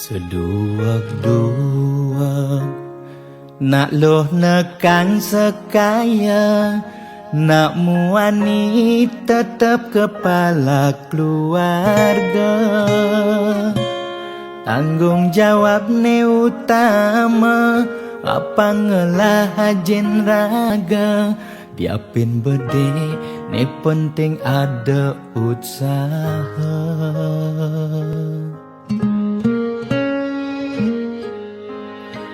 Seduak-duak nak loh nekan sekaya, nak muani tetap kepala keluarga. Tanggung jawab ne utama, apa ngelah hajen raga. Diapin bede ne penting ada usaha.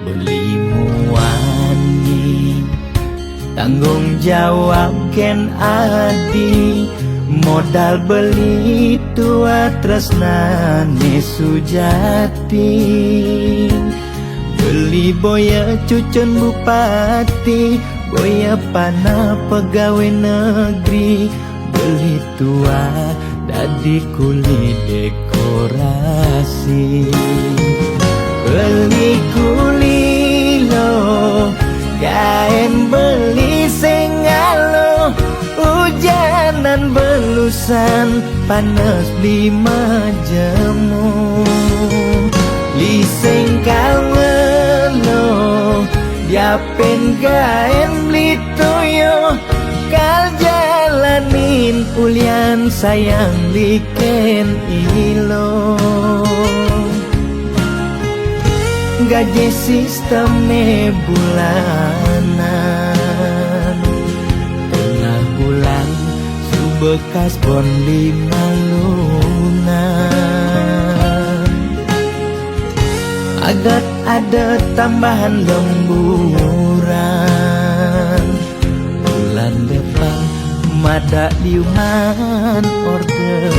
Beli muani tanggung jawab ken adi, modal beli tua tresnane sujati. Beli boya cucun bupati, boya panah pegawai negeri. Beli tua dadi kuli dekorasi. Beli kuli lo, kain beli sengalo. Hujanan belusan, panas lima jemu. Liseng kalwelo, diapin kain beli toyo. Kal jalanin ulian sayang liken ilo. Gaji sistemnya bulanan, tengah bulan subekas bon 5 lunan. Agat ada tambahan lemburan, bulan depan mada liuman orderan.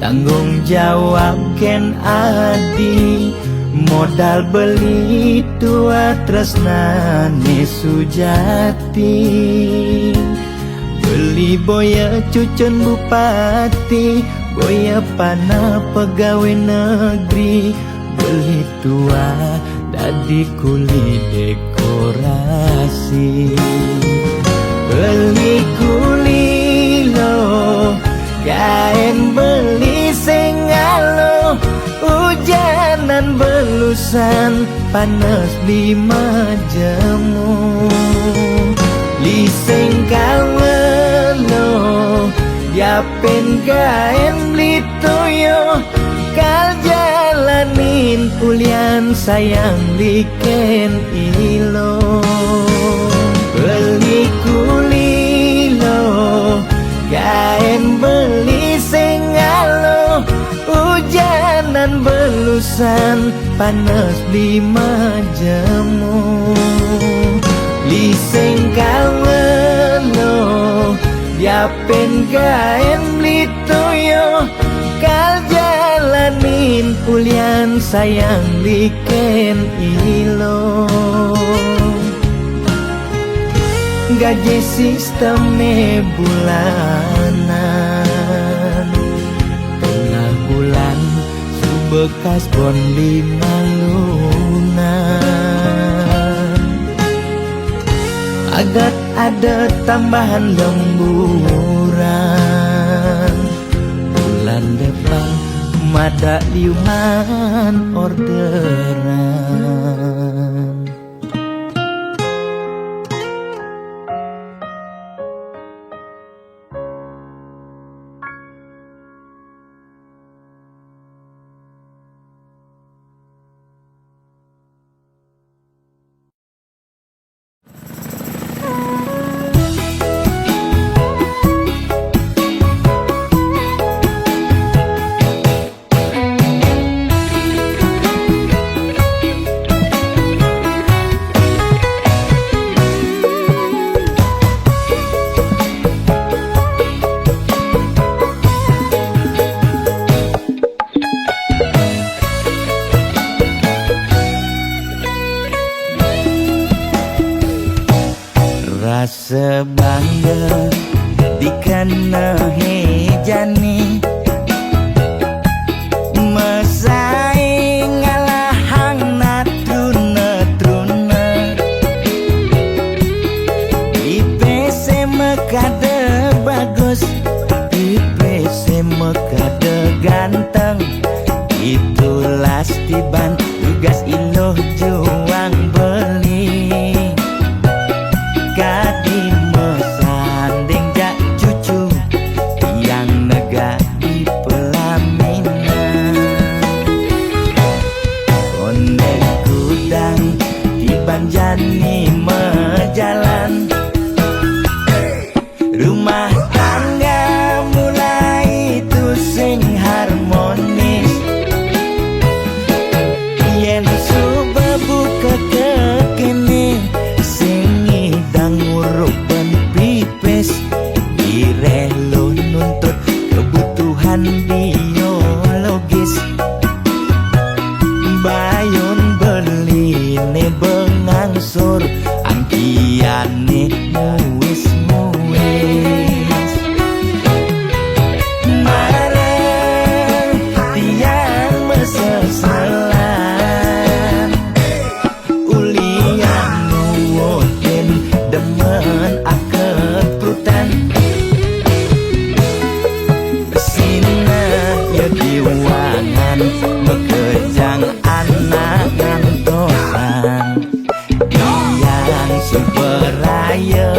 Tanggung jawab ken adi, modal beli tua tresnane sujati. Beli boya cucun bupati, boya panah pegawai negeri. Beli tua dadi kuli dekorasi. Beli kuli lo, kain beli sengalo. Hujanan belusan, panas 5 jemu. Liseng kalwelo, diapin kain beli toyo. Kal jalanin ulian sayang liken ilo. Beli kuli lo, kain beli sengalo. Hujanan belusan, panas 5 jemu. Liseng kalwelo, diapin kain beli toyo. Kal jalanin ulian sayang liken ilo. Gaji sistemnya bulanan, tengah bulan subekas bon 5 lunan. Agat ada tambahan lemburan, bulan depan mada liuman orderan. sebangga dikena hejani mesaing ngalahang natruna IPC mekade bagus IPC mekade ganteng itulah tiban tugas iloh juang beli kadi mesanding jak cucu yang nega di pelaminan konde kudang di banjani mejalan rumah tangga mulai tusing harmonis yen subebu kekene sing idang ngurupen pipis direlo nuntut kebutuhan biologis bayon beli ne bengangsur angkiane muis mareng tiang meseselan ulian nuwutin demen akeprutan sina ya diwangan mekejang anak ngantosan yang superaya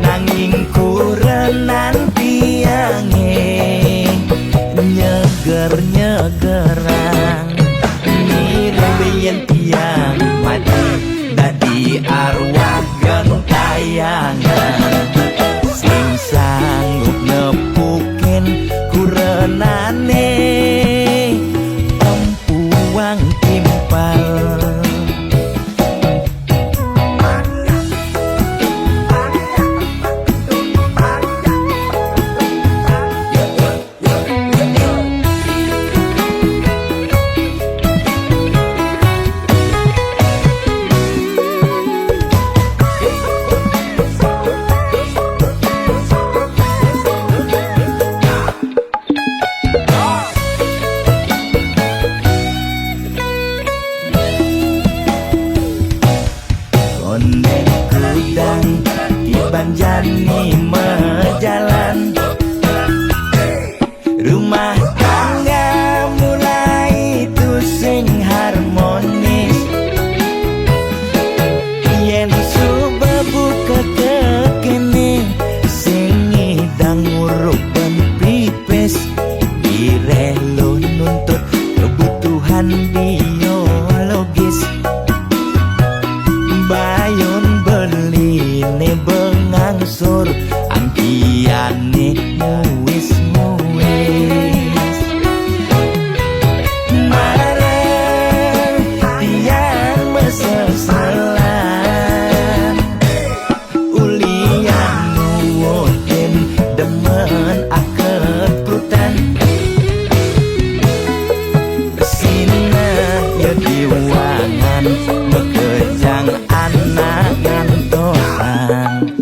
nanging kurenan tiange nyeger-nyegerang mirembeyen tiang mati dadi arwah gentayangan sing sanggup nepukin kurenane empuang timpal konde kudang di banjani mejalan rumah tangga mulai tusing harmonis yen subebu kekene sing idang ngurupen pipis direlo nuntut kebutuhan biologis bayon beli ne bengangsur angkiane muis mareng tiang meseselan ulian nuwutin demen akeprutan sina ya diwangan mekejang anak ngantosan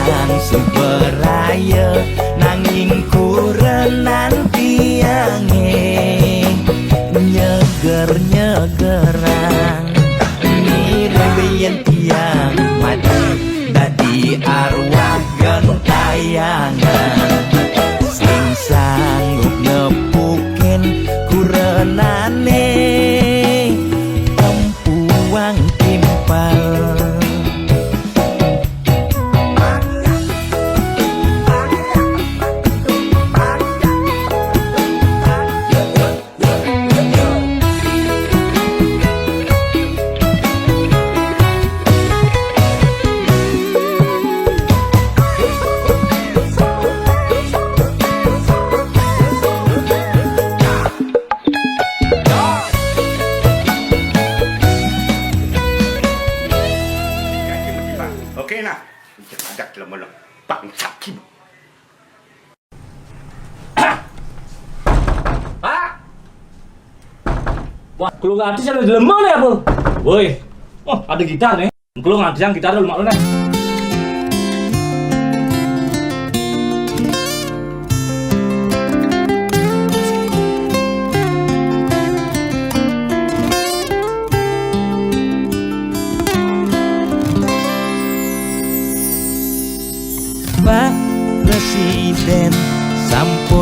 yang superaya nanging kurenan tiange nyeger-nyegerang mirembeyen tiang mati dadi arwah gentayangan sing sanggup nepukin kurenane empuang timpal Wah, kalau nggak ada di lemah nih, Bro. Woi, oh ada gitar nih. Kalau nggak ada gitar dulu malu nih.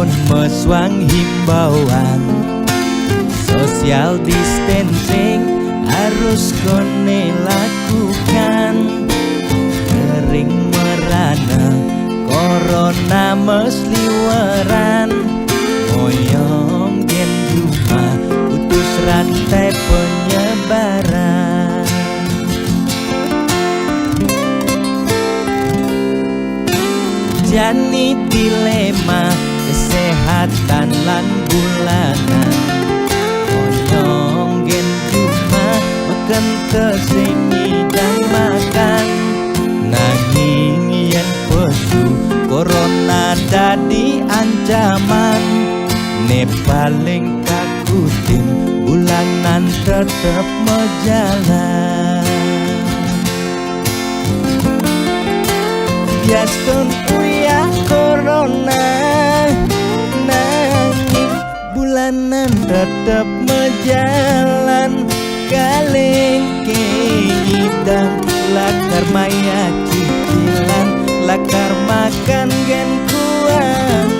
Pun meswang himbauan social distancing harus kone lakukan. Kering merana corona mesliweran, moyong gen cuma putus rantai penyebaran. Jani dilema kesehatan lan bulanan, moyong gen cuma makan kesengi dan makan. Nanging yen pesu corona dadi ancaman, ne paling kakutin bulanan tetep mejalan. Biastun uya corona, nanging bulanan tetep mejalan. Kaleng keidang lakar maya cicilan, lakar makan gen kuangan.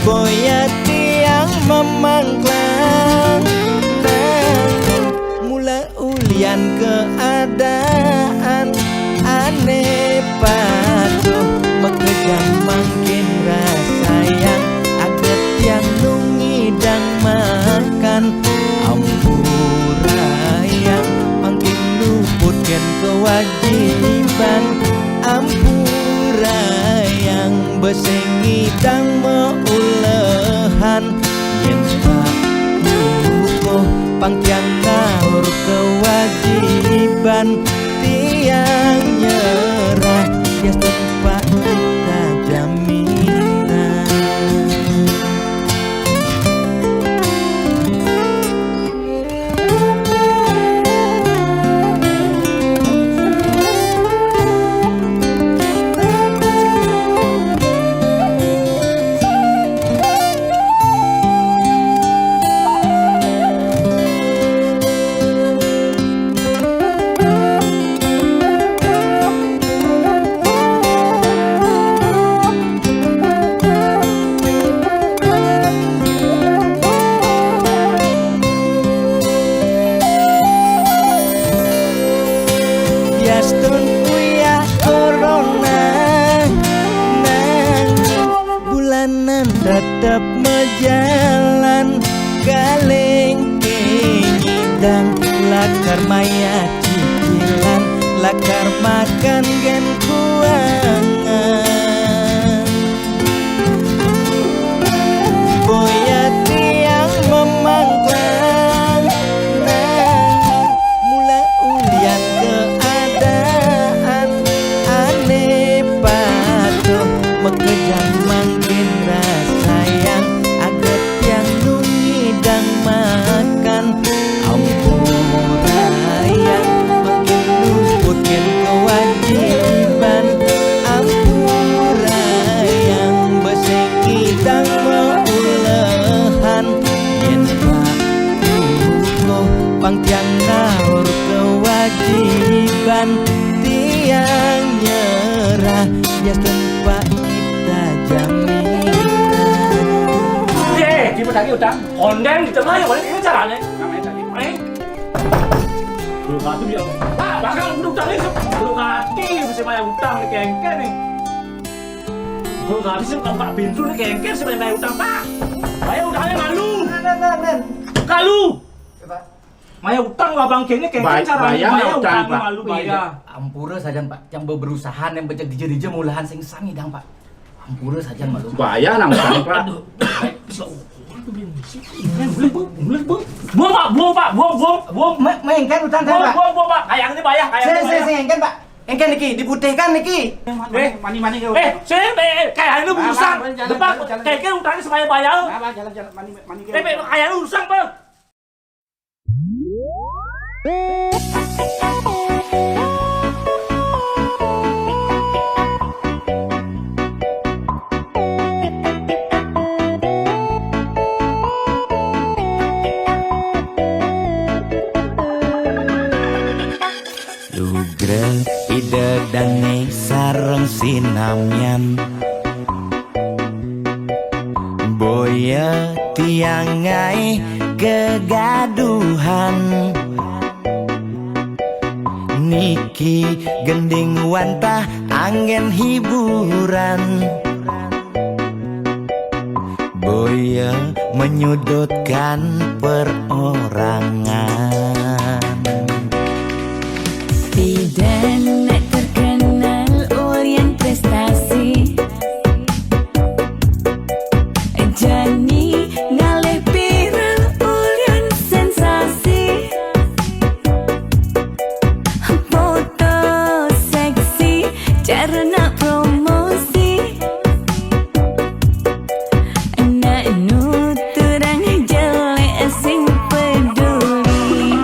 Boya tiang memangklang, nanging mula ulian keadaan. Aneh patuh mekejang makin rasayang, aget yang nungidang makan. Ampurayang makin luput gen kewajiban. Ampurayang besengidang meulehan, yen pak luko pangkyang ngawur kewajiban. Tiang nyerah ya tempat kita jaminan. Biastun uya corona, nanging bulanan tetep mejalan. Kaleng keidang lakar maya cicilan, lakar makan gen kuangan. Boya tiang memangklang, nanging mula ulian keadaan. Aneh patuh mekejang makin rasayang, aget yang nungidang makan. Ampurayang makin luput gen kewajiban. Ampurayang besengidang meulehan, yen pak luko pangkyang ngawur kewajiban. Tiang nyerah ya tempat kita jaminan. 예, 기분 자기 utang. Kondeng di tengah ya, boleh ini caranya. Namanya tadi. Belum hati dia. Pak, bakal utang ini. Belum hati bisa bayar utang nih kengken nih. Belum hati sih bukan Pak Bintu nih kengken sih bayar utang Pak. Bayar utangnya malu. Kalu. Maya utang abang kengnya kengken caranya bayar utang malu bayar. Ampura saja Pak, yang berusaha yang becek dije mulahan sing sami dang Pak. Ampura saja malu. Bahaya nang Pak. Aduh. Buang Pak, buang Pak, buang. Mengengken utang kan Pak. Buang Pak, kayang ini bayar, kayang ini bayar. Saya engken Pak. Engken niki diputihkan niki. Mani ke. Kayak ini urusan. Depan kayaknya utangnya supaya bayar. Jalan mani ke. Kayak ini urusan Bang. Lugra ide dange sareng sinamyan boya tiangai kegaduhan niki gending wantah angin hiburan boya menyudutkan perorangan. Tidak nak terkenal Orient prestasi Jani ngalih viral Orient sensasi foto seksi cara nak promosi nak nuturang jelek sing peduli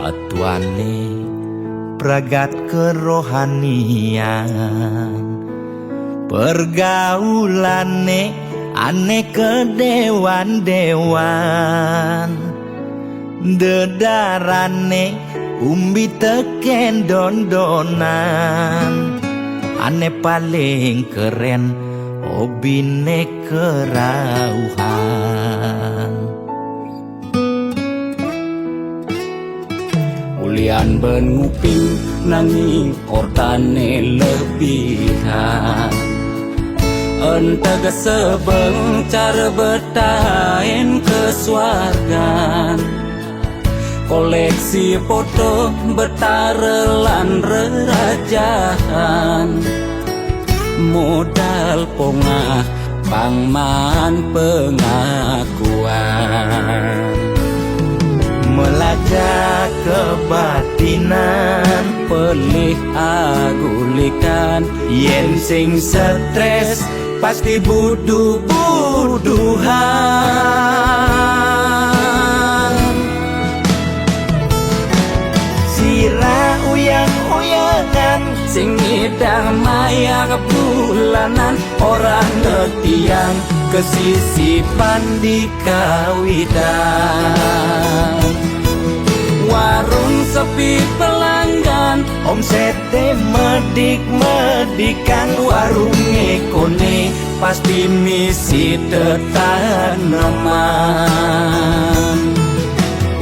atuane pragat kerohanian, pergaulane aneh kedewan-dewan, dedarane umbi teken don-donan, aneh paling keren hobine kerauhan. Ulian ben nguping nanging ortane lebihan, entega sebeng cara betain kesuargan, koleksi foto betarelan rerajahan, modal pongah pangman pengakuan, melacak kebatinan, pelih agulikan, yen sing stres pasti buduh-buduhan. Sira uyang-uyangan, sing ngidang maya kebulanan, orang ngetiang kesisipan di kawitan. Warung sepi pelanggan, omsete medik-medikan, warung ekone pasti misi tetaneman.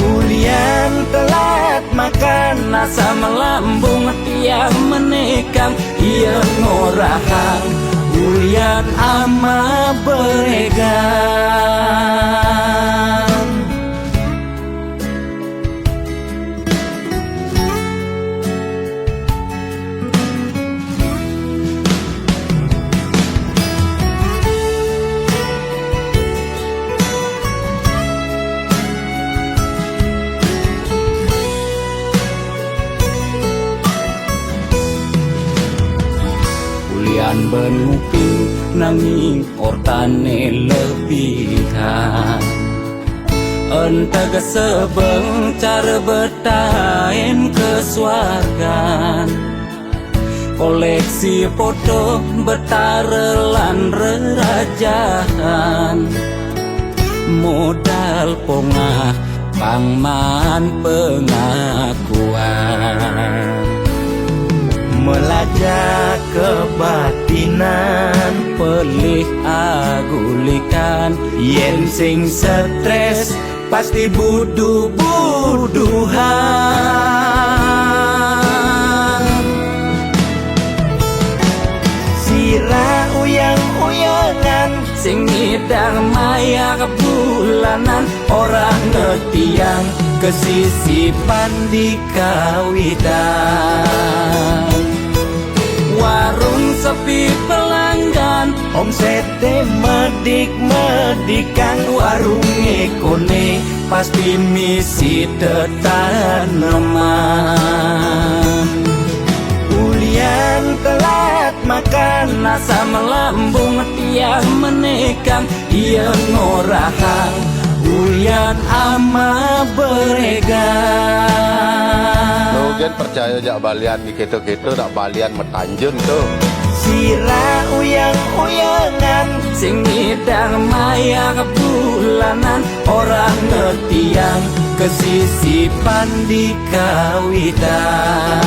ulian telat makan, Nasa melambung tiang menekang, ia ngorahang ulian ama beregan. Ulian ben nguping nanging ortane lebihan, entega sebeng cara betain kesuargan, koleksi foto betarelan rerajahan, modal pongah pangman pengakuan, melacak kebatinan, pelih agulikan, yen sing stres pasti buduh-buduhan. Sira uyang-uyangan, sing ngidang maya kebulanan, orang ngetiang kesisipan di kawitan. warung sepi pelanggan, omsete medik-medikan, warung ekone pasti misi tetaneman. ulian telat makan, Nasa melambung tiang menekang, ia ngorahang ulian ama beregan. Logan percaya jak balian di gitu-gitu tak balian metanjun tuh. Sira uyang-uyangan, Sing ngidang maya kebulanan, orang ngetiang kesisipan di kawitan.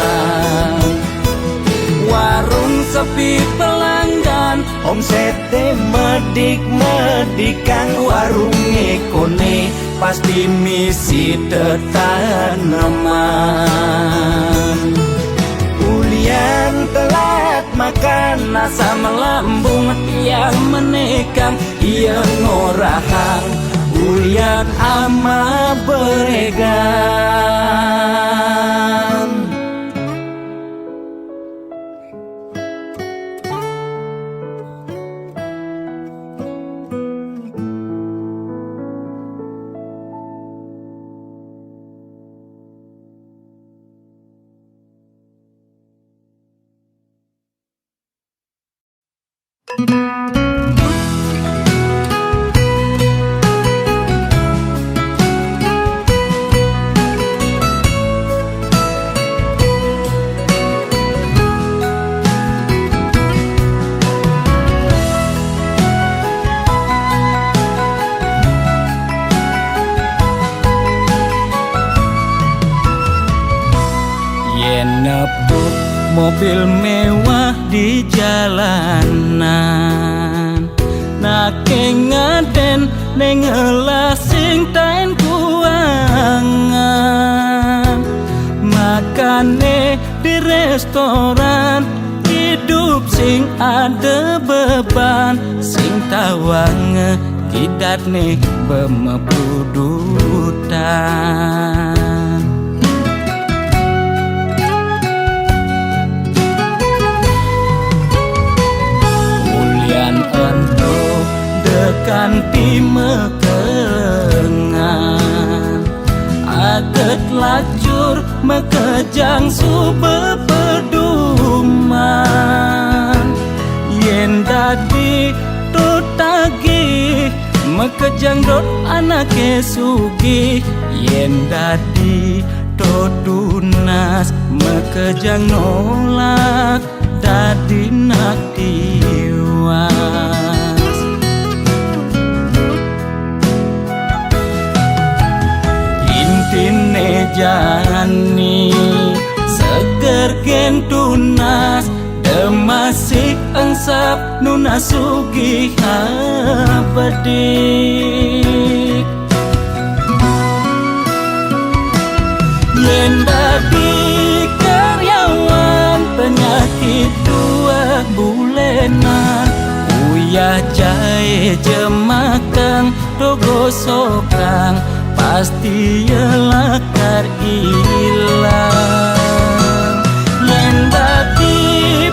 warung sepi pelanggan, Omsete medik-medikan, warung ekone pasti misi tetaneman. ulian telat makan, Nasa melambung tiang menekang, ia ngorahang ulian ama beregan. yen nepuk mobil mewah di jalanan, nake ngaden ning ngelasing taen kuangan, makane di restoran hidup sing ada beban, sing tawang kidat nih bemepudutan. Mulian ento dekan timekengan, aget lacur mekejang sube peduman, yen dadi tutagi mekejang dot anake sugih, yen dadi tunas mekejang nolak dadi nak tiwas. Intine jani seger gen tunas, demasik angsap nuna sugih apedik. Yen dadi karyawan penyakit 2 bulenan, uyah jahe jemakang dogo sokang, pasti lakar ilang. Yen dadi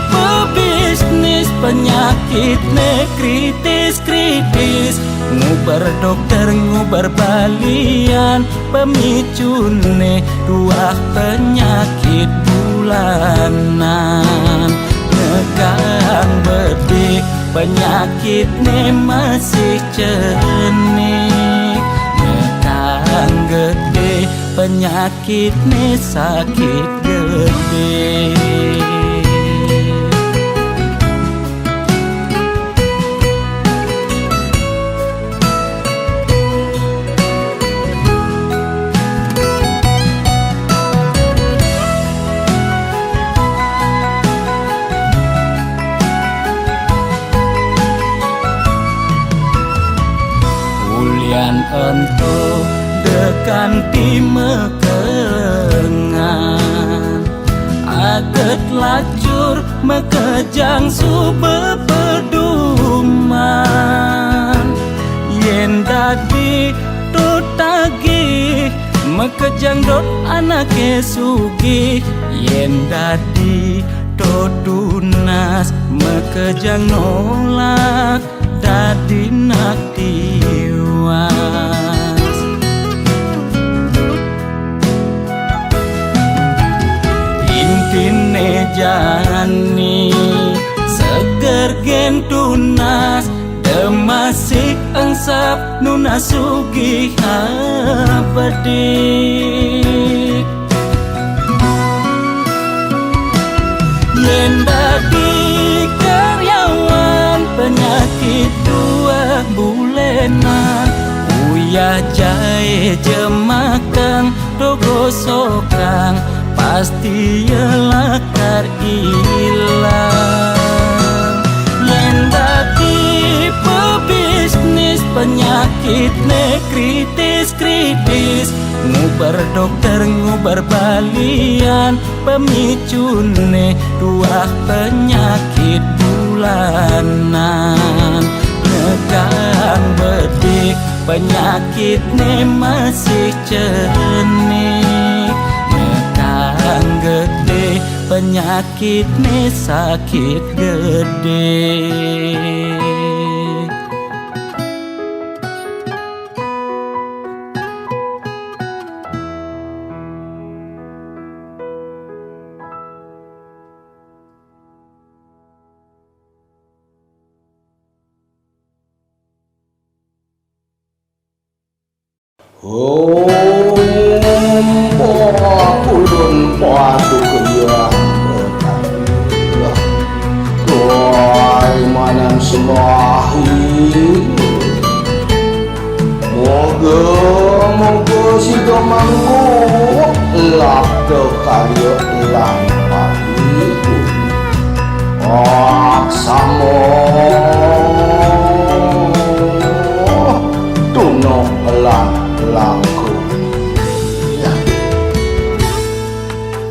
pebisnis penyakit ne kritis-kritis, ngubar dokter ngubar balian, pemicune 2 penyakit bulanan. Negang bedik penyakit ne masih cenik, negang gede penyakit ne sakit gede. Ento dekan timekengan, aget lacur mekejang sube peduman, yen dadi tutagi mekejang dot anake sugih, yen dadi tunas mekejang nolak dadi nak tiwas. Intine jani seger gen tunas, demasik angsap nuna sugih apedik. Yen dadi karyawan penyakit 2 bulenan, uyah jahe jemakang dogo sokang, pasti lakar ilang. Yen dadi pebisnis penyakit ne kritis-kritis, ngubar dokter ngubar balian, pemicune 2 penyakit bulanan. Negang bedik penyakit ne masih cenik, negang gede penyakit ne sakit gede. Ulun padu kaya Tuai manam semahi, moga si domangku Elak ke karya elang pagi Aksamo Tuno elang-elangku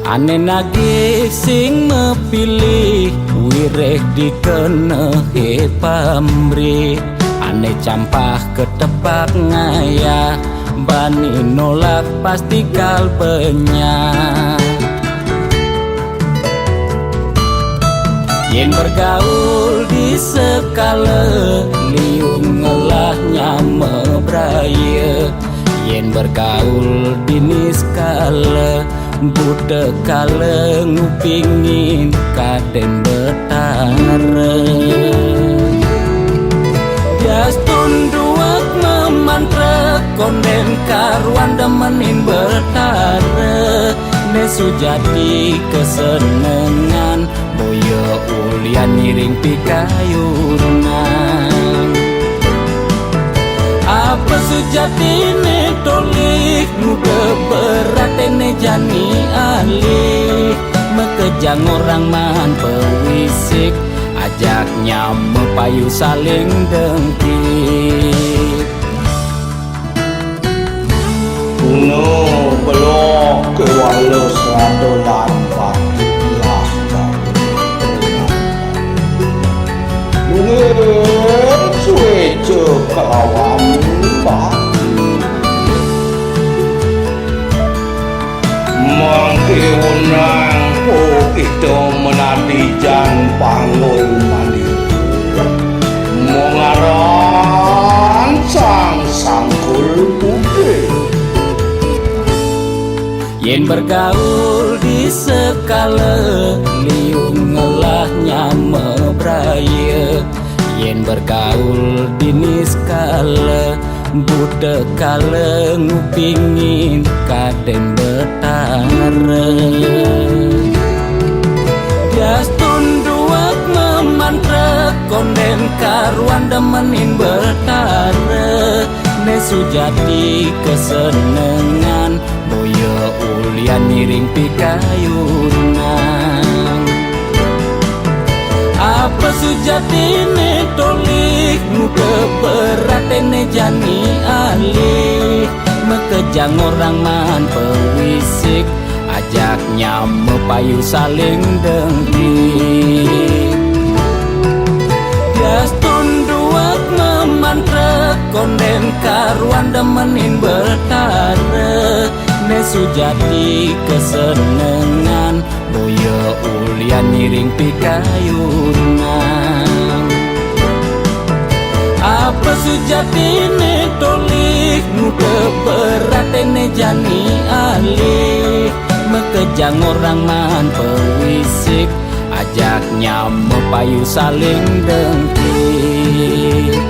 Ane nagih sing mepilih wireh dikenehe pamrih Ane campah ketepak ngayah bani nolak pasti kalpenya Yen bergaul di sekala liung ngelahnya mebraya Yen bergaul di niskala budak kala ngupingin kaden betara Jas tunduak memantra konden karuan demenin betara Nesu jadi kesenengan boyo ulian miring pikayunan Apa sejati ne tolik muda berat ne jani alih Mekejang orang man pewisik ajaknya mepayu saling dengkit Kuno belok ke walau seradolan patilah Mungkin sueca kelawan batu Mangke wenang po kita menadi jan panggul mandi Mengaran sang sangkul putih Yen bergaul di sekala liung ngelahnya mebraya Yen bergaul di niskala budak kala ngupingin kaden betara Jas tunduak memantra konden karuan demenin betara Nesu jadi kesenengan boyo ulian miring pikayunan Apa sejati ne tolik muda berat ne jani alih Mekejang orang man pewisik ajaknya mepayu saling dengkit Jas tunduak memantra konden karuan demenin betara Nesu jadi kesenengan boyo ulian miring pikayunan Apa sejati ne tolik muda berat ne jani alih Mekejang orang man pewisik ajaknya mepayu saling dengkit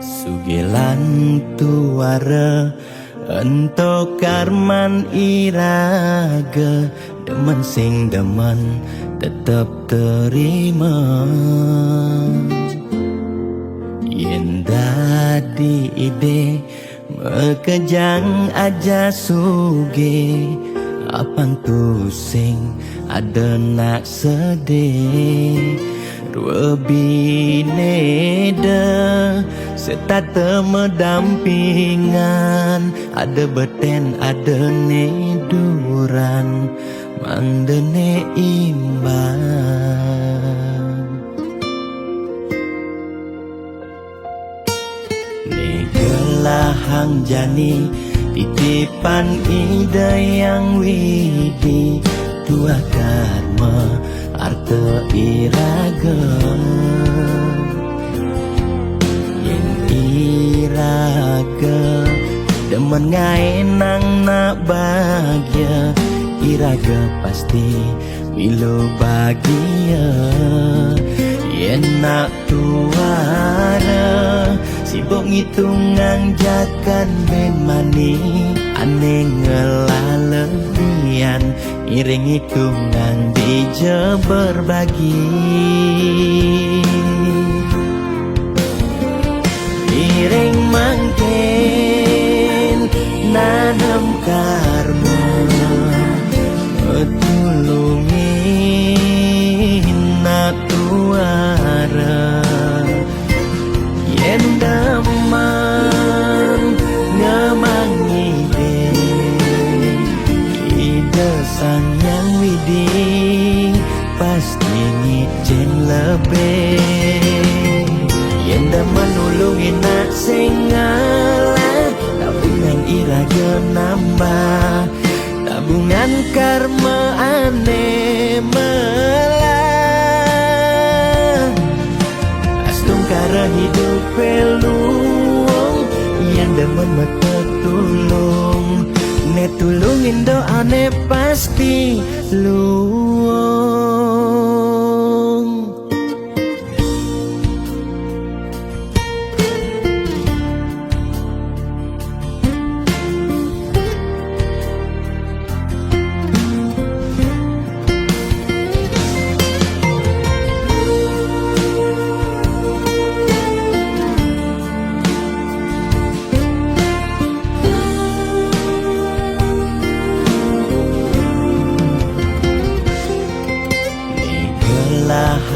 Sugelan tuara ento karman iraga demen sing demen tetep terima Yen dadi ide mekejang aja suge apang tusing ada nak sedih dua bineda serta temedampingan ada beten ada neduran mangdene imbang. Negelahang jani titipan ide yang widi, dua karma arte iragam. Yen iraga demen ngai nang nak bahagia, iraga pasti milo bahagia. Yen nak tuara sibuk ngitungan jakan ben mani, ane ngelalebian iring hitungan dija berbagi. Iring mangken nanam karma, tulungin nak tuara. Yen daman ngemangi ide sang yang widi, pasti ngicen lebih. Yen daman nulungin nak sengalah, tabungan iraga nambah, tabungan karma ane melah. Astung kara hidup peluang, yang demen mata tulung, ne tulungin doane pasti luang.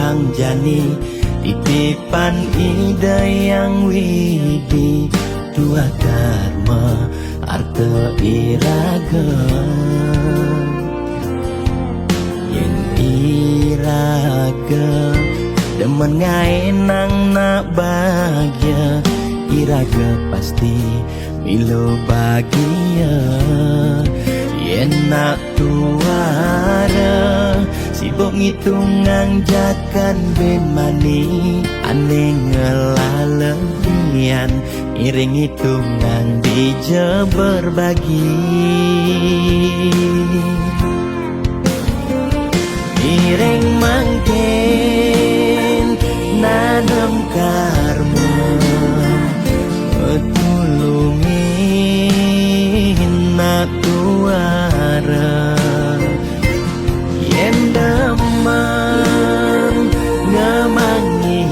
Hang jani titipan ide yang widi, dua karma arte iraga. Yen iraga demen ngai nang nak bahagia, iraga pasti milo bahagia. Yen nak tuara sibuk ngitungan jakan ben mani, ane ngelalebian iring hitungan dija berbagi. Iring mangken nanam karma, tulungin nak tuara. Yen daman ngemangi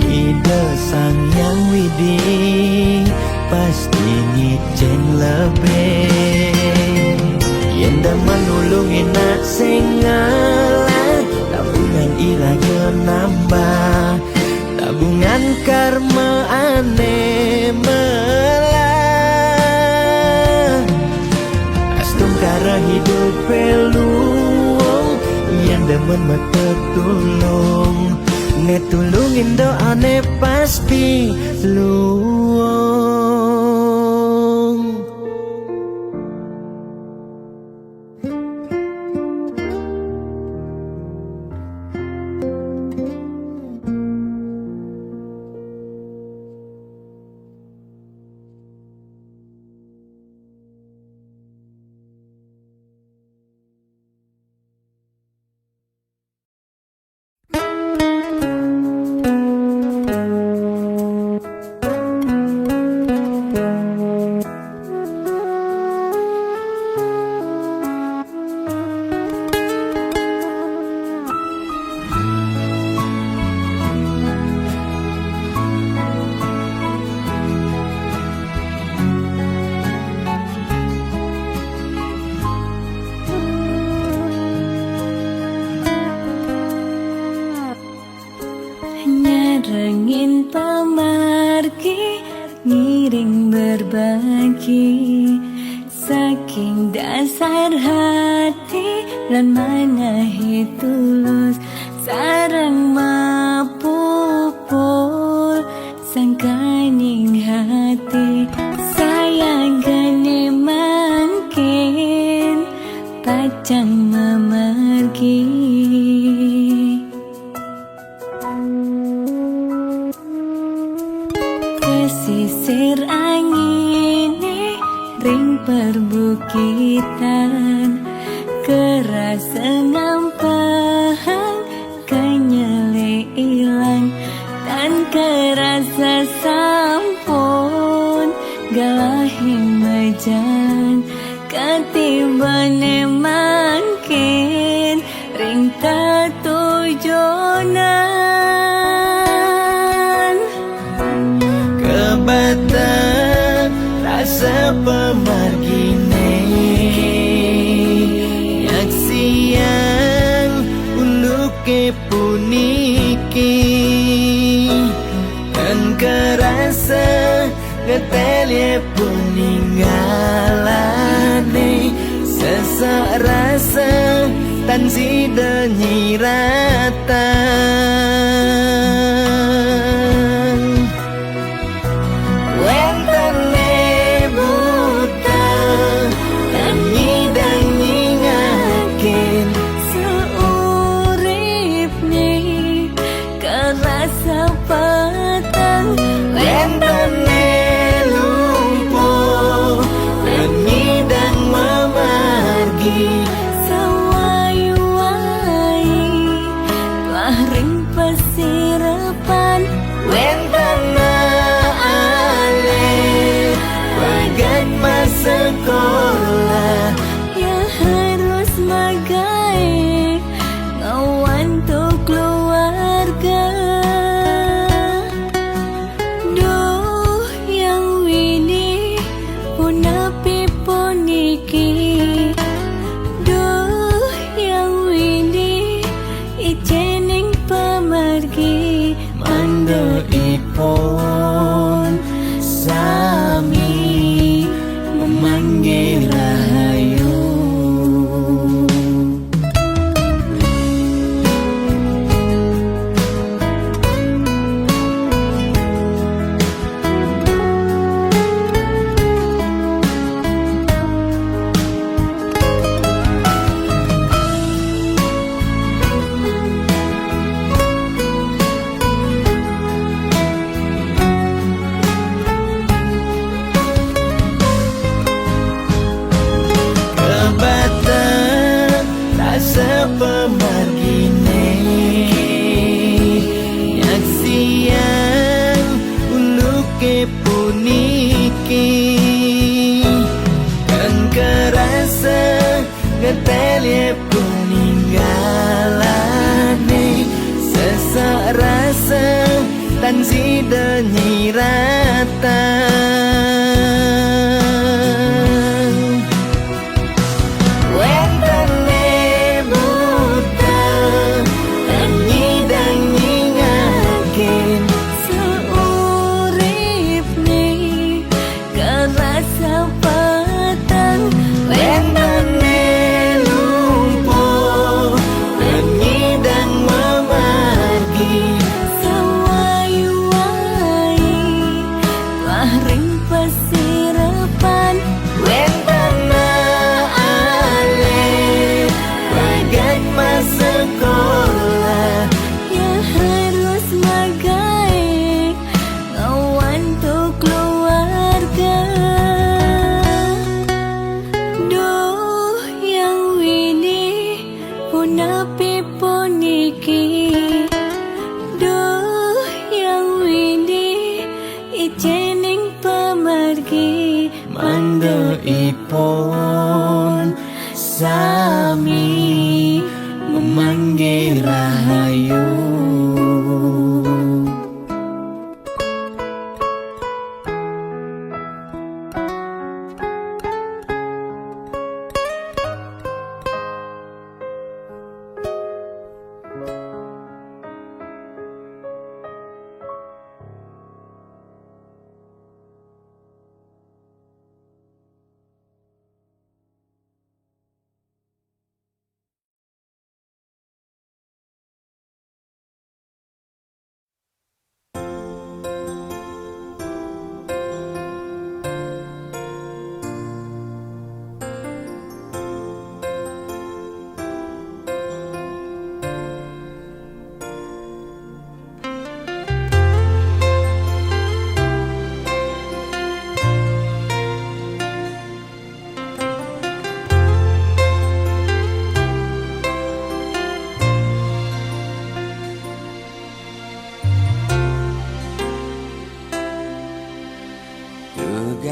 ide sang yang widi, pasti ngicen lebih. Yen daman nulungin nak sengalah, tabungan iraga nambah, tabungan karma ane melah. Astung kara hidup peluang, yang demen mata tulung, ne tulungin doane pasti luang. lan manahi tulus sareng mapupul sangkaning hati sayang gane mangkin pacang memergi. Pesisir angine ring perbukitan kerasa ngampang kenyele ilang dan kerasa sampun galahing mejan katibane mangkin ring tatujonan Kebata rasa pemargine yak siang uluke puniki dan kerasa ngetelye peninggalane sesak rasa tan sida nyiratan wentene buta dan nyidang nyingakin seurip nih kerasa petang wentene lumpuh dan nyidang memargi sawai-wai telah ring pesirapan wentana ale bagat masa sekolah ya harus magai ngawan tuh keluarga. Duh yang wini punapi puniki, duh yang wini ijening pemargi mando ipon sami memanggil rahayu. Pemargine yak siang uluke puniki kan kerasa ngetelye peninggalane sesak rasa tan sida nyiratan wentene buta dan nyidang nyingakin seurip nih kerasa petang wentene lumpuh dan nyidang memargi sawai-wai telah ring pesirapan wentana ale bagat masa sekolah ya harus magai ngawan tuh keluarga. Duh yang wini punapi puniki, duh yang wini ijening pemargi mando ipon sami memanggil rahayu.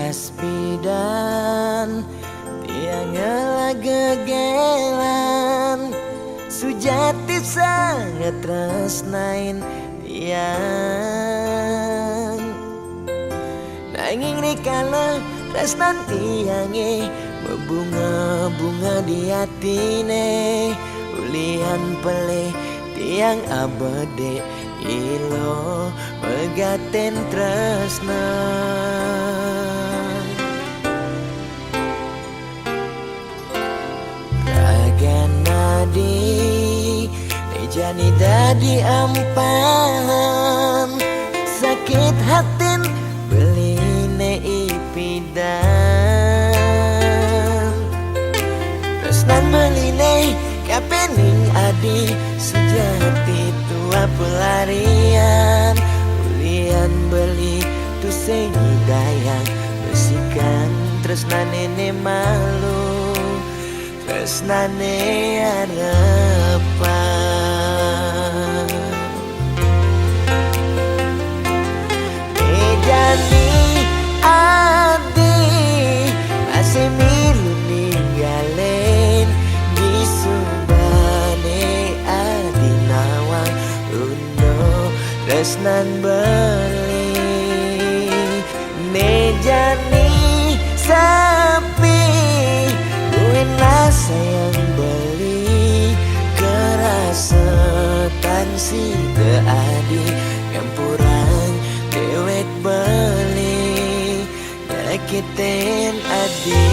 Kaspidan tiang gegelan sujati sangat tresnain tiang nanging rikala tresnan tiange berbunga-bunga di hatine ulian peleh tiang abade ilo megaten tresna Raganadi jani dadi ampahan sakit hatin beline ipidan tresnan beline kapening adi sejati tua pelarian ulian beli tu sengi dayang besikan tresnane ne malu tresnane harapan jadi adi masih milu ninggalen di subane adi nawang undo tresnan beli nejani sapi buena sayang beli kerasetan si adi campuran dewek beli nyakitin adi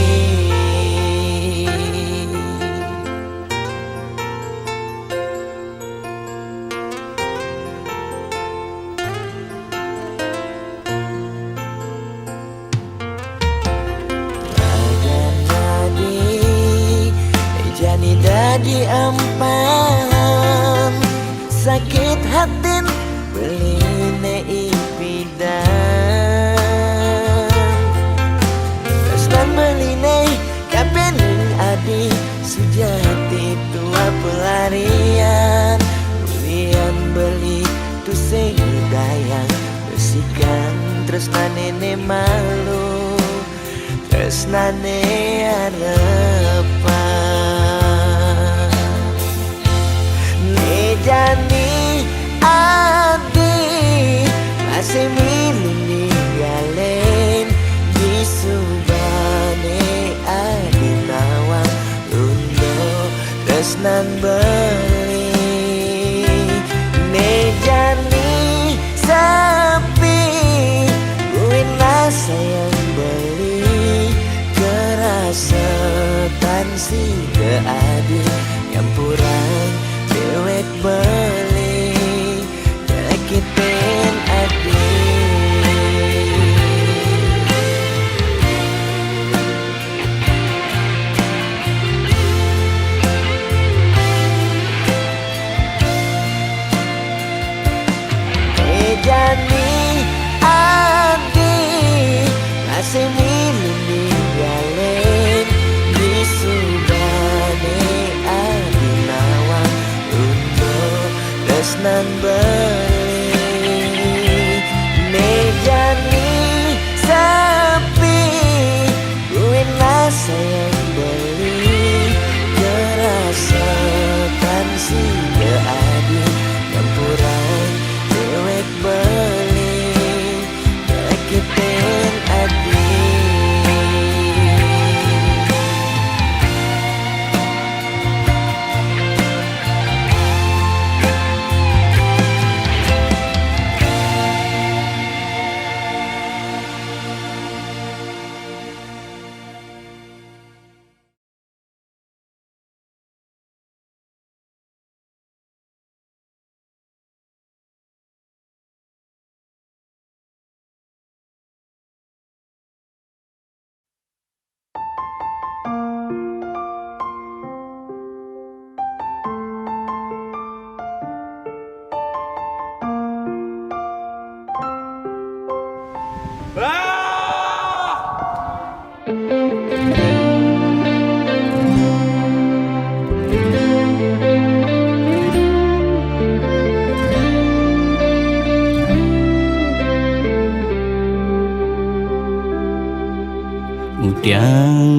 jani dadi ampahan sakit hatin beline ipidan tresnan beline kapening adi sejati tua pelarian ulian beli tu sengi dayang besikan tresnane ne malu tresnane harapan nejani adi masih milu ninggalen di subane adi nawang undo tresnan beli nejani sapi buena sayang beli kerasetan si adi campuran dewek beli nyakitin adi jani adi masih milu ninggalen di subane adi nawang undo tresnan beli nejani sapi buena sayang beli kerasetan si adi campuran dewek beli nyakitin adi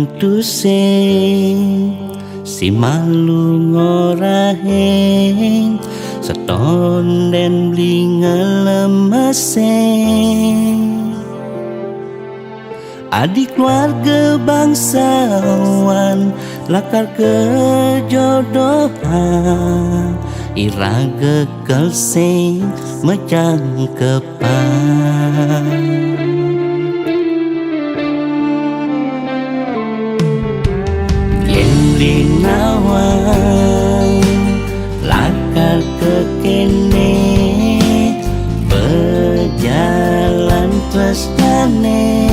apang tusing si malu ngoraheng seton den blinga lemeseng adik keluarga bangsawan lakar kejodohan iraga kelseng mecang kepan Nawang lakar ke kene berjalan tresnane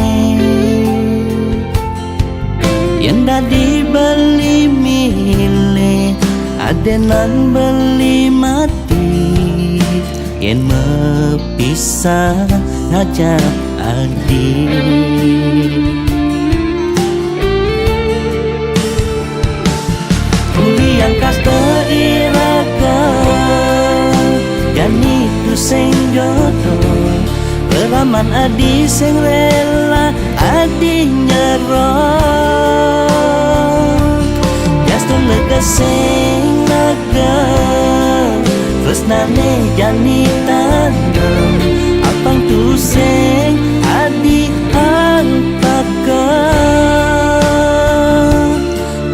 yang dadi beli milih adenan beli mati yang mepisah aja adik yang kas teriraga dan itu sing jodoh peraman adi sing rela adi nyerah gaston lega sing naga tresnane jani tanam apang tu sing adi antaka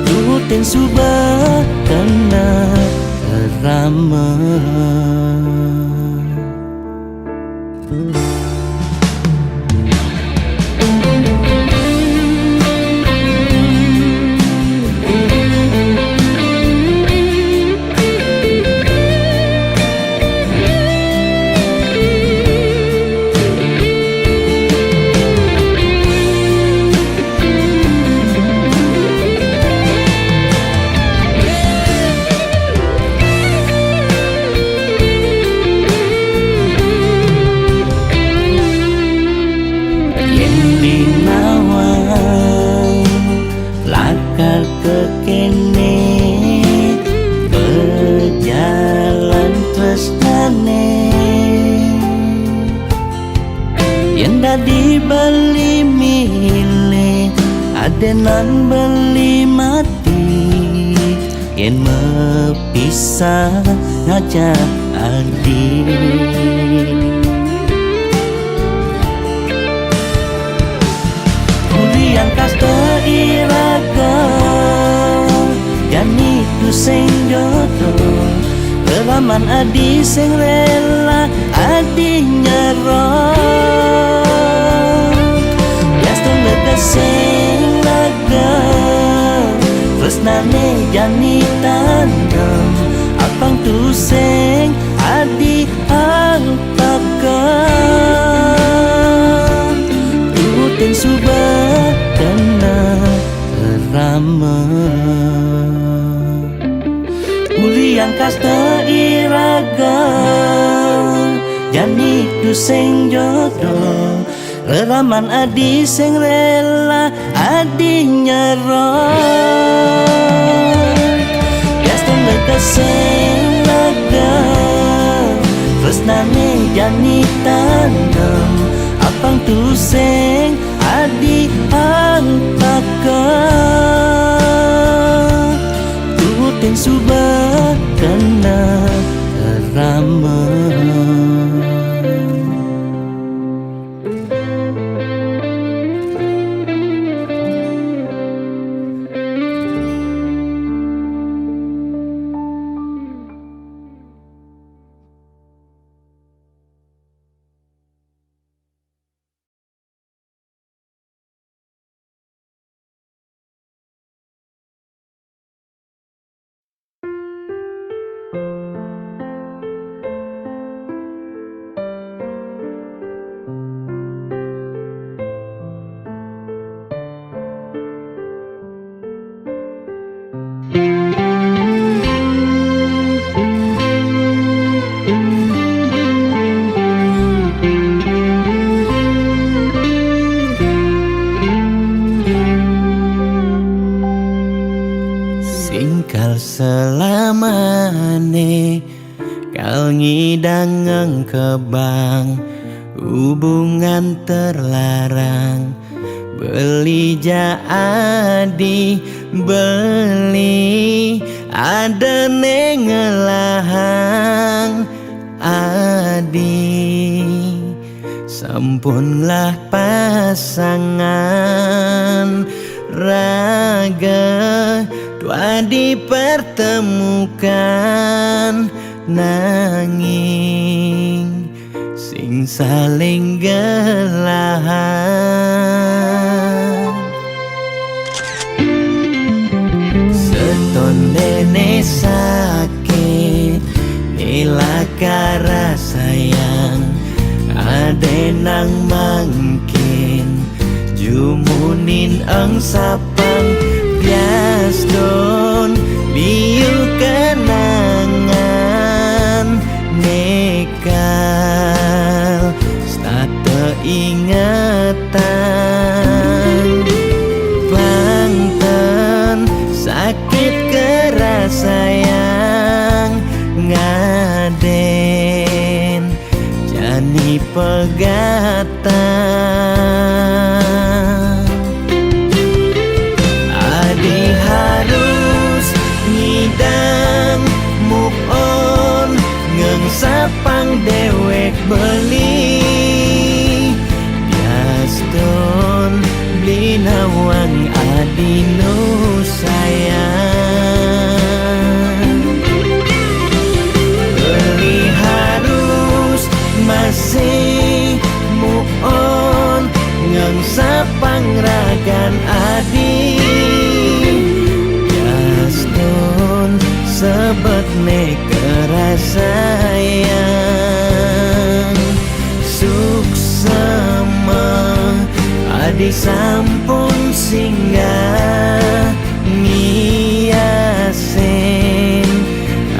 tutin subah kena rama dibeli milih adenan beli mati yang mepisah aja adik kurian kas teriraga dan itu sing jodoh peraman adi sing rela adi nyerah sing laga tresnane jani tanam apang tu sing adi antaka tutin subah kena rama uli yang kas teriraga jani tu sing jodoh Reraman adi sing rela adi nyerah Gaston lega sing lega tresnane jani tanam apang tu sing adi antaka tutin subah kena rama selamane kal ngidang kebang hubungan terlarang beli jadi beli ada nengelahang adi sampunlah pasangan raga dua dipertemukan nanging sing saling gelahan seton dene sakit nilakara sayang ade nang mangkin jumunin ang sapang bias don liu kenangan nekal state ingatan bangten sakit keras sayang ngaden jani pegatan adi harus ngidang move on ngengsapang dewek beli biaston beli nawang adi nu sayang beli harus masih move on ngengsapang ragan adi biaston sebet kerasayang suksema adi sampun singgah ngiasen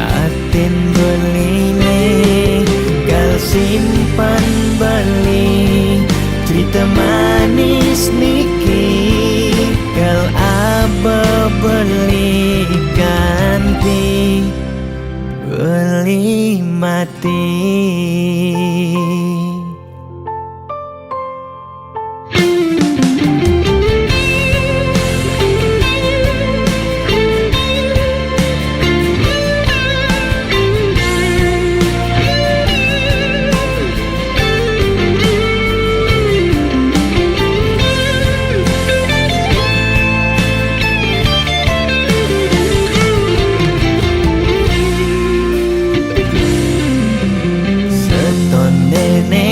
aten beline gal simpan beli cerita manis niki gal aba beli ganti beli mati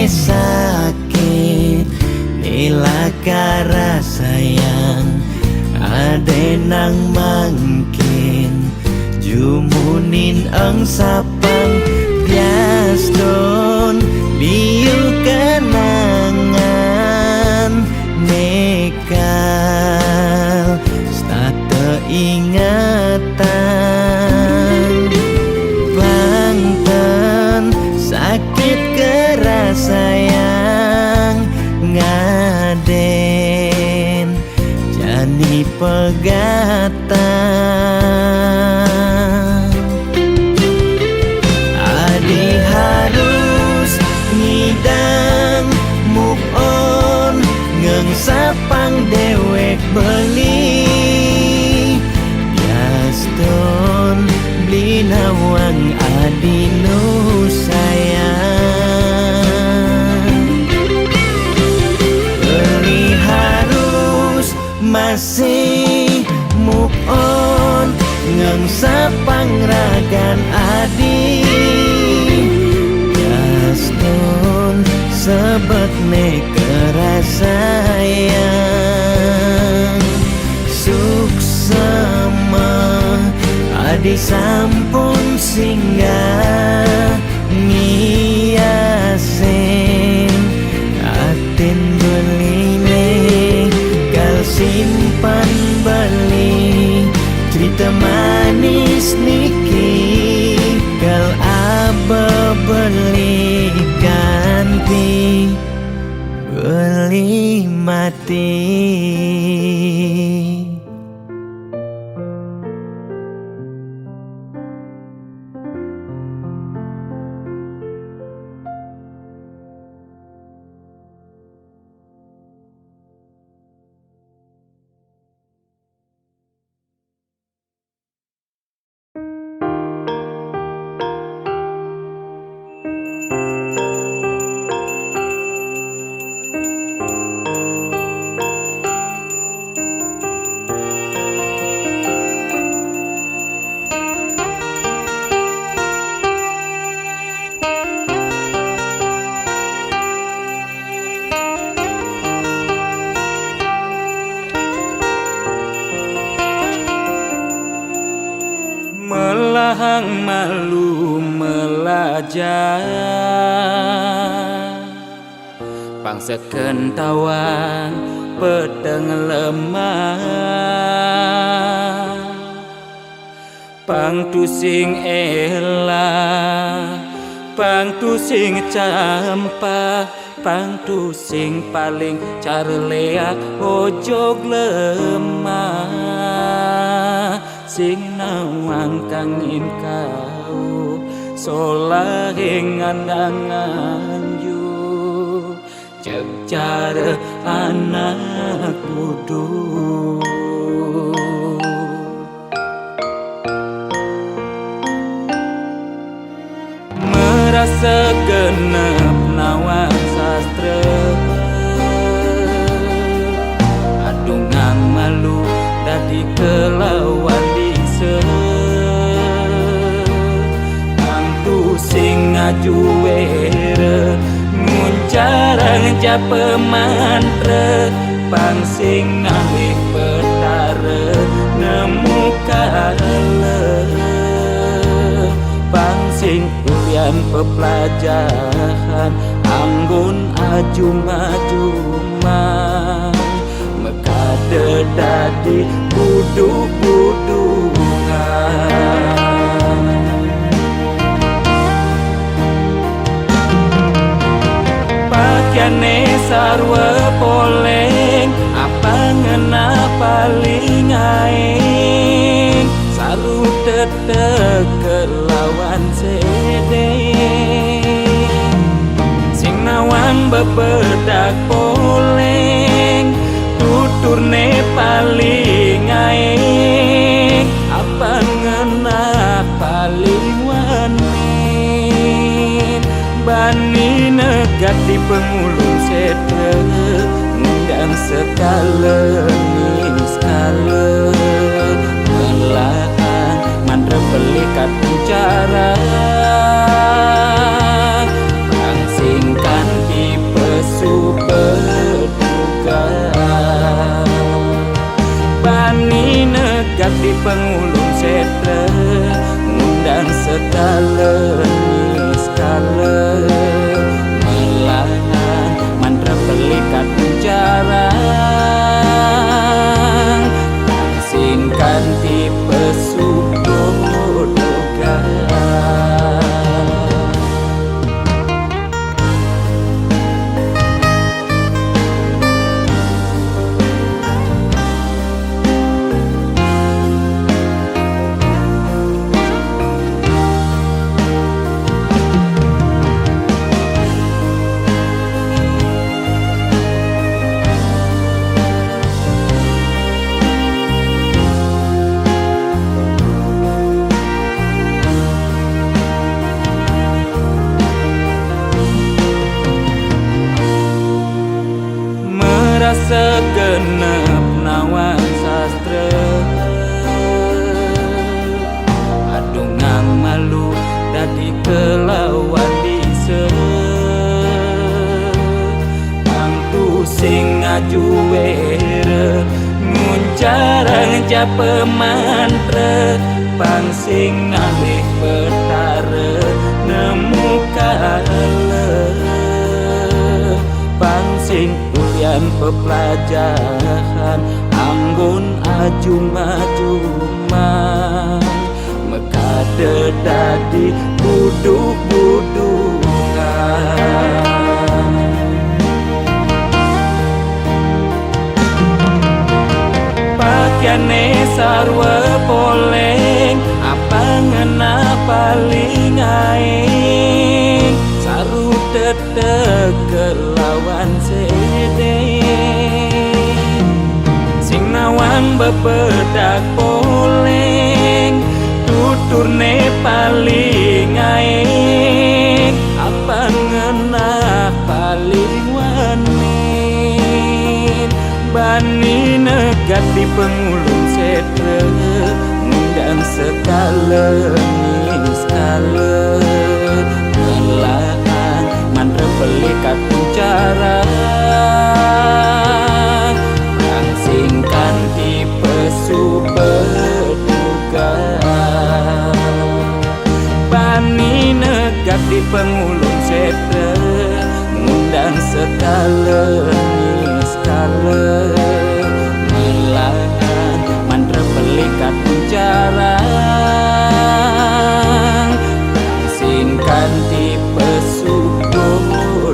sakit nilakara sayang ade nang mangkin jumunin ang sapang bias don liu kenangan nekal state ingatan bangten sakit keras sayang ngaden jani pegatan adi harus ngidang move on ngengsapang dewek beli biaston beli nawang adi nu sayang beli harus masih move on ngengsapang ragan adi biaston sebet kerasayang suksema adi sampun singgah ngiasen aten beline gal simpan beli cerita manis niki gal aba beli ganti beli mati. wajah pangseken tawang pedeng lemah pang tusing elah pang tusing campah pang tusing paling carleak ojog lemah sing nawang kangin kau solahing andangan yu cek cara anak duduk merasa genep nawang sastra adungang malu dadi kelawan bisa angtu sing ngajuere nguncarang japa mantra pang sing ngalih petara nemu kala pang sing ulian pepelajaran anggun ajum-ajumang mekade dadi buduk-budungan pakaiane sarwa poleng apa ngena paling aing saru tetek kelawan sede sing nawang bebedak poleng tuturne paling aing apa ngena paling wanin bani negati pengulung sede ngundang sekala ning skala melahan mantra pelikat bicara pangsingkan di pesu berduga bani negati pengulung setra ngundang sekala niskala melahan mantra pelikat bicara pangsingkan di pesu berduga segenep nawang sastra adungang malu dadi kelawan bisa angtu sing ngajuere nguncarang japa mantra pang sing ngalih petara nemu kala pang sing ulian pepelajaran anggun ajum-ajumang mekade dadi buduk-budungan pakaiane sarwa poleng apa ngena paling aing saru tetek kelawan sede sing nawang bebedak poleng tuturne paling aing apa ngena paling wanin bani negati pengulung setra ngundang sekala ning skala melahan mantra pelikat bicara pangsingkan di pesu berduga bani negati di pengulung setre ngundang sekala skala melahan mantra pelikat puncarang singkan tipe subodogan.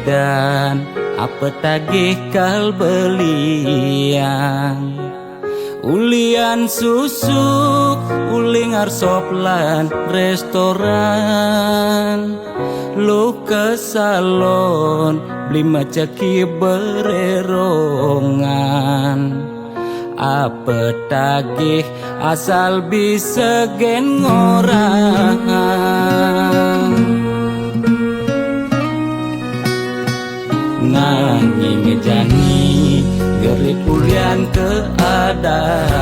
Dan apa tagih kal belian ulian susuk uling arsoplan restoran lo ke salon beli macaki bererongan apa tagih asal bisa gen ngorang nanging ngejani gerik ulian keadaan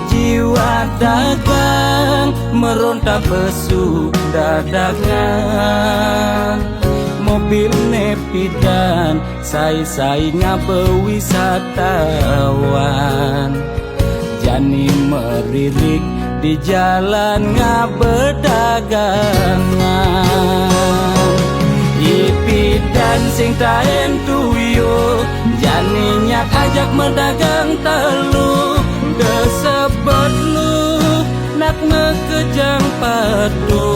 jiwa dagang meronta besuk dadakan mobil nepidan sai-sai ngabe wisatawan jani meririk di jalan ngabe dagangan ipi dan sing taen tuyo janinya ajak mendagang telu desebet lu nak ngekejang padu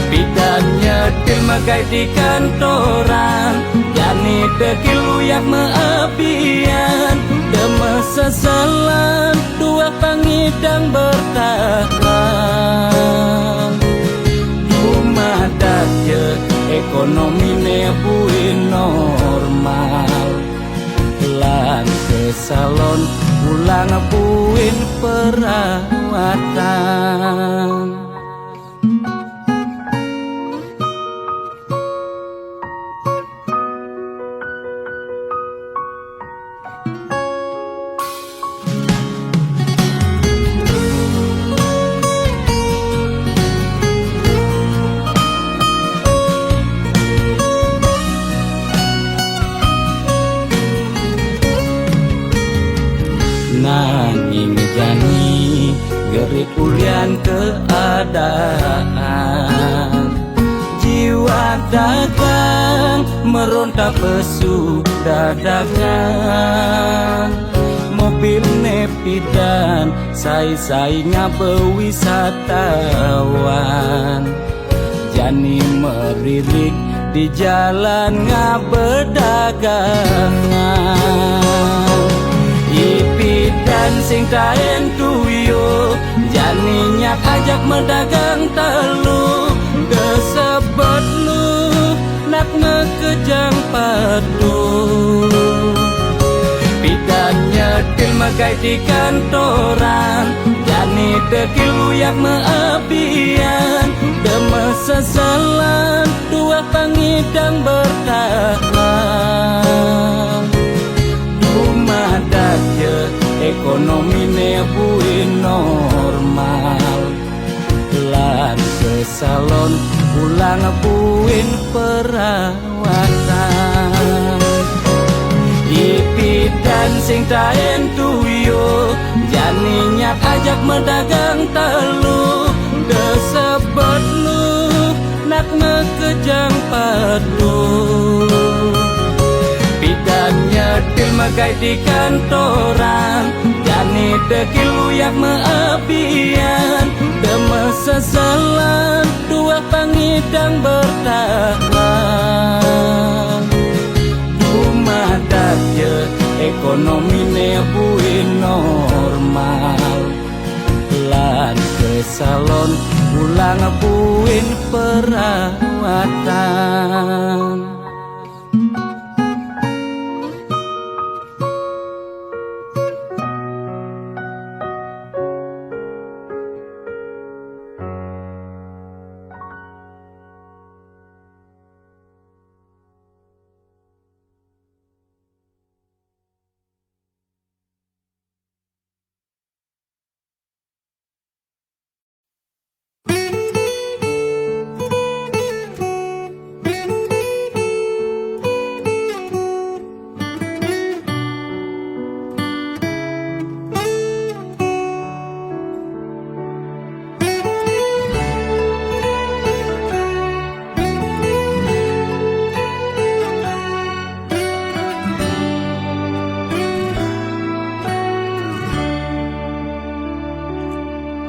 bidannya dilmagai di kantoran jani dekil uyak meapian demes sesalan dua pangidang bertahan daje ekonomi ne buin normal lan ke salon pulang buin perawatan. Nanging jani gerik ulian keadaan jiwa dagang meronta besuk dadakan mobil nepidan sai-sai ngabe wisatawan jani meririk di jalan ngabe dagangan ipi dan sing taen tuyo janinya ajak mendagang telu desebet lu nak ngekejang padu bidannya dilmagai di kantoran jani dekil uyak meapian demes sesalan dua pangidang bertahan daje ekonomi ne buin normal lan ke salon pulang buin perawatan ipi dan sing taen tuyo janinya ajak mendagang telu desebet lu nak ngekejang padu bidannya dilmagai di kantoran jani dekil uyak meapian demes sesalan dua pangidang bertahan rumah daje ekonomi ne buin normal salon ulang puin perawatan.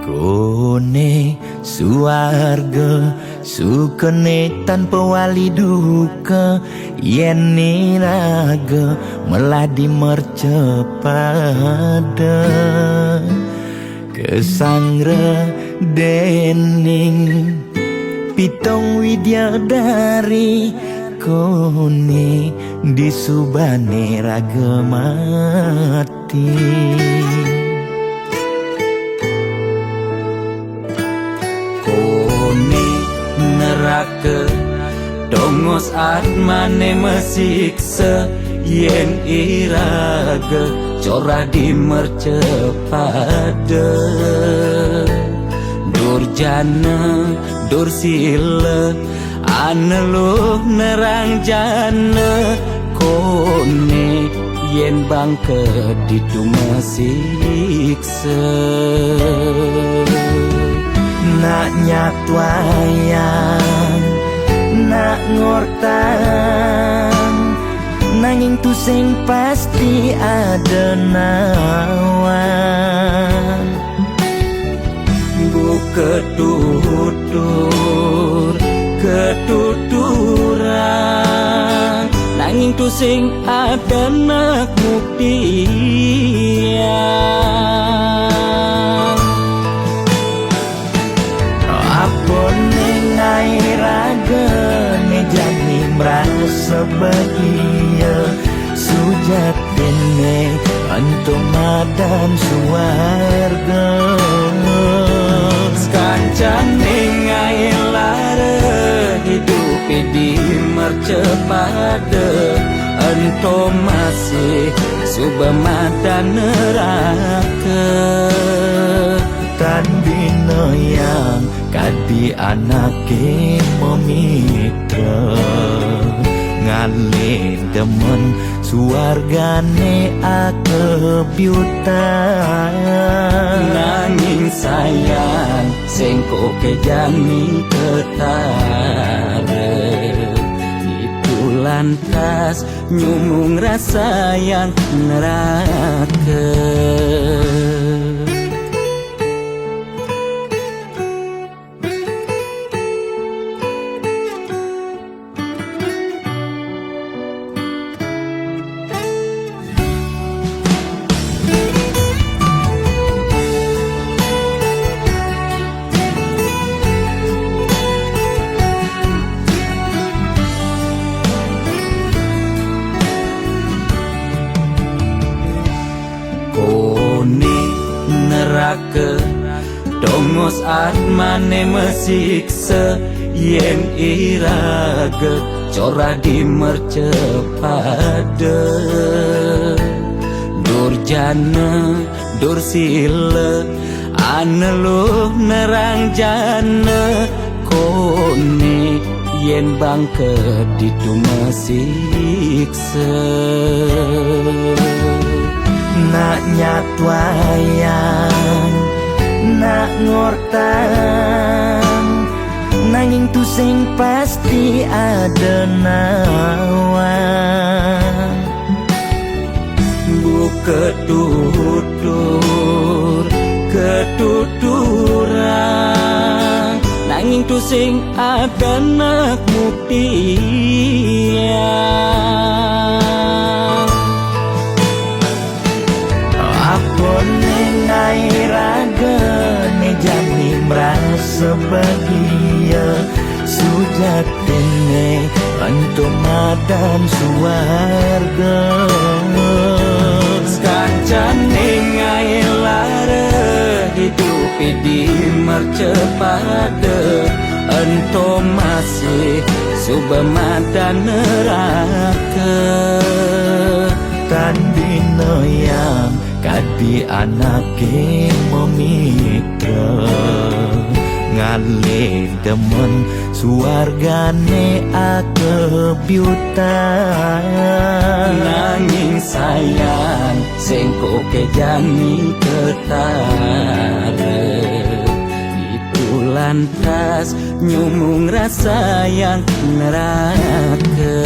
Kone suarga sukene tanpa wali duka, yen niraga meladi mercepada kesangra dening pitong widyadari. Kone disubane raga mati. Kone neraka dongos atmane mesiksa, yen iraga corah di mercepada. Durjana dursila aneluh nerang jana. Kone yen bangke ditu mesiksa. Nak nyatwayang, nak ngortang, nanging tu sing pasti ada nawan. Buka tutur ketuturan, nanging tu sing ada nak buktian. Apa nengai raga ne jani merasa bahagia, sujatine untuk madan suarga. Sekancang nengai lara hidup di mercepada, ento masih subamadan neraka. Tan bina yang kadi anake memitra, ngale demen suargane akebyutan. Nanging sayang sengko kejami ketara, itu lantas nyumung rasa yang neraka. Dongos atmane mesiksa, yen iraga corah di mercepada. Durjana dursila aneluh nerang jana. Kone yen bangke ditu mesiksa. Nak nyatwayang, nak ngortang, nanging tu sing pasti ada nawan. Buka tutur ketuturan, nanging tu sing ada nak buktian. Apa nengai raga ne jani sebahagia sudah tene untuk madan suarga kancane ngai lara hidup di mercepada ento masih subamadan neraka tandino yang kadi anake memikir ngale demen suargane akebyutan nanging sayang sengko kejani ketara itu lantas nyumung rasa yang neraka.